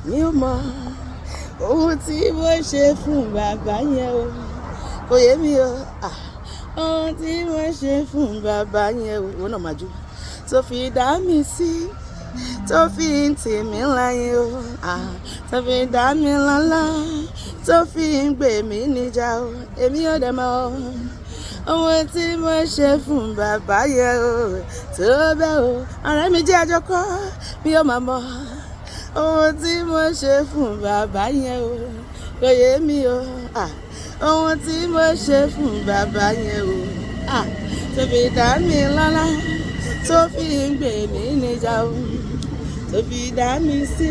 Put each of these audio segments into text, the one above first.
mi ò mọ ohun tí mo ṣe fún bàbá yẹn o, kò yé mi o. Ohun tí mo ṣe fún bàbá yẹn o, ìwọ náà máa jó. Tó fi dá mi sí, tó fi ń tì mí láyé o, tó fi dá mi lọ́lá, tó fi ń gbè mí níjà o, èmi ò dẹ̀ mọ̀ ohun tí mo ṣe fún bàbá yẹn o, tó bẹ́ẹ̀ o. Ọ̀rẹ́ mi jẹ́ àjọkọ́, mi ò máa mọ̀ ohun tí mo ṣe fún bàbá yẹn o, kò yé mi o. Ohun tí mo ṣe fún bàbá yẹn o, tó fi dá mi lọ́lá, tó fi ń gbè mí níjà o, tó fi dá mi sí,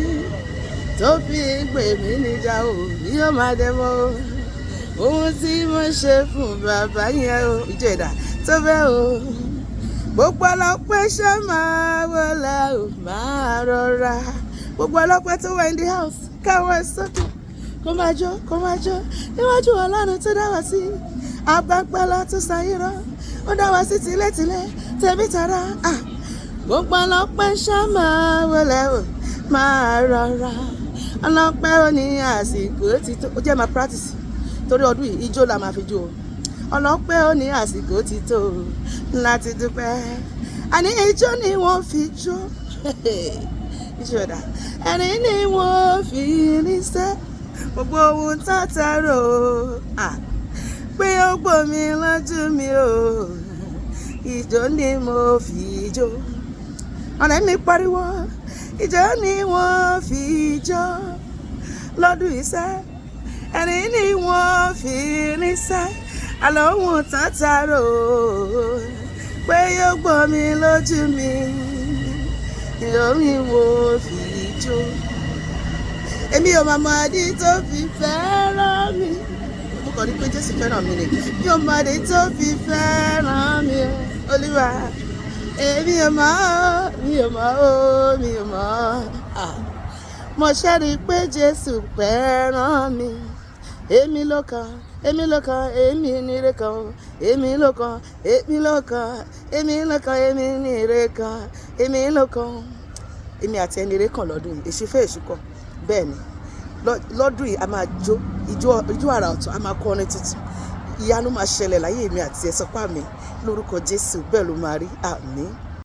tó fi ń gbè mí níjà o, mi ò máa dẹ̀ mọ̀ ohun tí mo ṣe fún bàbá yẹn o. Ìjọ ẹ̀dá tó bẹ́ẹ̀ o. Gbogbo ọlọ́pẹ́ ṣe máa wọlé o, máa rọra. Gbogbo ọlọ́pẹ́ tó wà in the house, káwọn ẹ̀ sókè, kó máa jó níwájú Ọlọ́run tó dá wa sí. Agbágbálá tó sayírọ́, ó dá wa sí tilétilé tẹ̀bí tará. Gbogbo ọlọ́pẹ́ ṣe máa wọlé o, máa rọra. Ọlọ́pẹ́ ò ní àsìkò ti tó. Ó jẹ́ máa practice torí ọdún yìí ijó la máa fi jó. Ọlọ́pẹ́ ò ní àsìkò ti tó láti dúpẹ́. Àní ijó ni wọ́n fi jó. Ìṣòdà ẹni ni wọ́n fi níṣẹ́. Gbogbo ohun tátàrò pé ó gbòmí lójú mi o, ijó ni mo fi jó. Ọ̀rẹ́ mi pariwo, ijó ni wọ́n fi jó lọ́dún iṣẹ́. Ẹni ni wọ́n fi níṣẹ́. Àlọ́ ohun tátàrò pé ó gbòmí lójú mi, ijó ni mo fi jó. Èmi ò máa mọ àdí tó fi fẹ́ràn mi. Mo kàn ní pé Jésù fẹ́ràn mi ni. Mi ò mọ àdí tó fi fẹ́ràn mi o, Olúwa. Èmi ò mọ̀ mo ṣẹ́rí pé Jésù fẹ́ràn mi. Èmi ló kàn, èmi nire kan o. Èmi ló kàn, èmi nire kan. Èmi àti ẹni rẹ̀ kan lọ́dún yìí. Èṣìfẹ́ èṣùkọ̀. Bẹ́ẹ̀ ni lọ́dún yìí a máa jó ijó àrà ọ̀tọ̀, a máa kọ orin tuntun. Ìyanu máa ṣẹlẹ̀ láyé mi àti ẹ̀sọ́pá mi lórúkọ Jésù. Bẹ́ẹ̀ ló máa rí. Àmín.